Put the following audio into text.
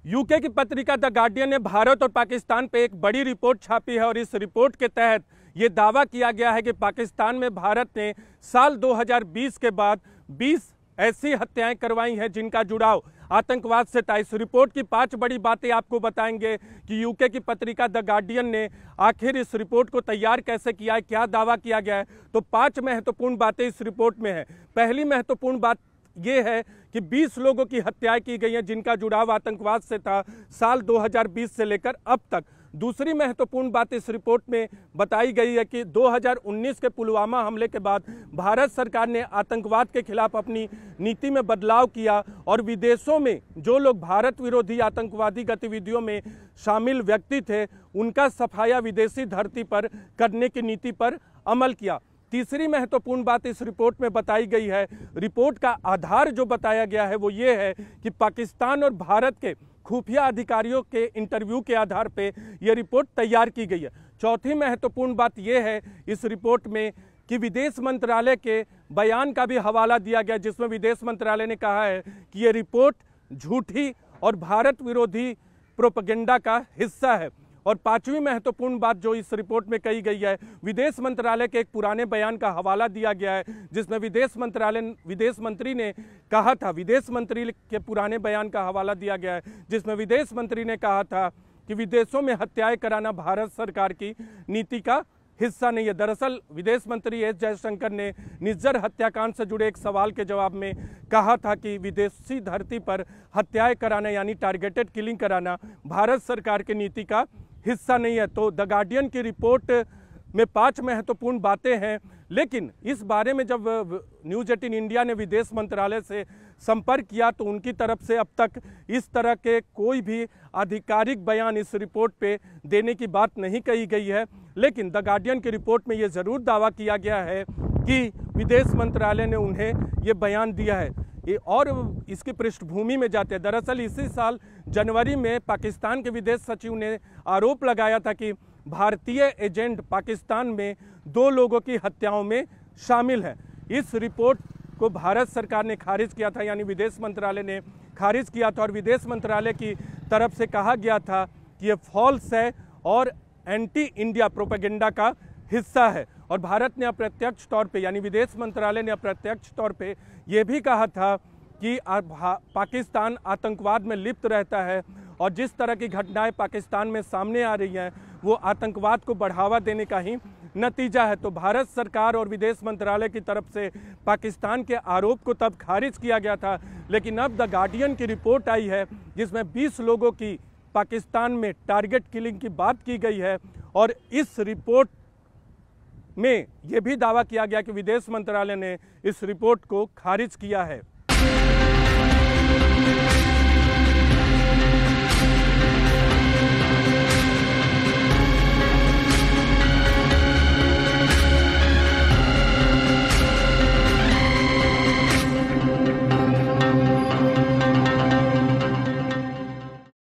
UK की पत्रिका the guardian ने भारत और पाकिस्तान पे एक बड़ी रिपोर्ट छापी है और इस रिपोर्ट के तहत ये दावा किया गया है कि पाकिस्तान में भारत ने साल 2020 के बाद 20 ऐसी हत्याएं करवाई हैं जिनका जुड़ाव आतंकवाद से था। इस रिपोर्ट की 5 बड़ी बातें आपको बताएंगे कि यूके की पत्रिका द गार्डियन ने आखिर इस रिपोर्ट को तैयार कैसे किया है, क्या दावा किया गया है। तो 5 महत्वपूर्ण बातें इस रिपोर्ट में है। पहली महत्वपूर्ण बात ये है कि 20 लोगों की हत्याएं की गई हैं जिनका जुड़ाव आतंकवाद से था साल 2020 से लेकर अब तक। दूसरी महत्वपूर्ण बात इस रिपोर्ट में बताई गई है कि 2019 के पुलवामा हमले के बाद भारत सरकार ने आतंकवाद के खिलाफ अपनी नीति में बदलाव किया और विदेशों में जो लोग भारत विरोधी आतंकवादी गतिविधियों में शामिल व्यक्ति थे उनका सफाया विदेशी धरती पर करने की नीति पर अमल किया। तीसरी महत्वपूर्ण बात इस रिपोर्ट में बताई गई है, रिपोर्ट का आधार जो बताया गया है वो ये है कि पाकिस्तान और भारत के खुफिया अधिकारियों के इंटरव्यू के आधार पे ये रिपोर्ट तैयार की गई है। चौथी महत्वपूर्ण बात ये है इस रिपोर्ट में कि विदेश मंत्रालय के बयान का भी हवाला दिया गया जिसमें विदेश मंत्रालय ने कहा है कि ये रिपोर्ट झूठी और भारत विरोधी प्रोपेगेंडा का हिस्सा है। और पांचवी महत्वपूर्ण बात जो इस रिपोर्ट में कही गई है, विदेश मंत्रालय के एक पुराने बयान का हवाला दिया गया है जिसमें विदेश मंत्री ने कहा था, विदेश मंत्री के पुराने बयान का हवाला दिया गया है जिसमें विदेश मंत्री ने कहा था कि विदेशों में हत्याएं कराना भारत सरकार की नीति का हिस्सा नहीं है। दरअसल विदेश मंत्री एस जयशंकर ने निज्जर हत्याकांड से जुड़े एक सवाल के जवाब में कहा था कि विदेशी धरती पर हत्याएं कराना यानी टारगेटेड किलिंग कराना भारत सरकार की नीति का हिस्सा नहीं है। तो द गार्डियन की रिपोर्ट में 5 महत्वपूर्ण बातें हैं, लेकिन इस बारे में जब न्यूज़ 18 इंडिया ने विदेश मंत्रालय से संपर्क किया तो उनकी तरफ से अब तक इस तरह के कोई भी आधिकारिक बयान इस रिपोर्ट पे देने की बात नहीं कही गई है। लेकिन द गार्डियन की रिपोर्ट में ये ज़रूर दावा किया गया है कि विदेश मंत्रालय ने उन्हें ये बयान दिया है। और इसकी पृष्ठभूमि में जाते हैं, दरअसल इसी साल जनवरी में पाकिस्तान के विदेश सचिव ने आरोप लगाया था कि भारतीय एजेंट पाकिस्तान में 2 लोगों की हत्याओं में शामिल है। इस रिपोर्ट को भारत सरकार ने खारिज किया था, यानी विदेश मंत्रालय ने खारिज किया था और विदेश मंत्रालय की तरफ से कहा गया था कि ये फॉल्स है और एंटी इंडिया प्रोपेगेंडा का हिस्सा है। और भारत ने अप्रत्यक्ष तौर पे यानी विदेश मंत्रालय ने अप्रत्यक्ष तौर पे ये भी कहा था कि पाकिस्तान आतंकवाद में लिप्त रहता है और जिस तरह की घटनाएं पाकिस्तान में सामने आ रही हैं वो आतंकवाद को बढ़ावा देने का ही नतीजा है। तो भारत सरकार और विदेश मंत्रालय की तरफ से पाकिस्तान के आरोप को तब खारिज किया गया था, लेकिन अब द गार्डियन की रिपोर्ट आई है जिसमें 20 लोगों की पाकिस्तान में टारगेट किलिंग की बात की गई है और इस रिपोर्ट में यह भी दावा किया गया कि विदेश मंत्रालय ने इस रिपोर्ट को खारिज किया है।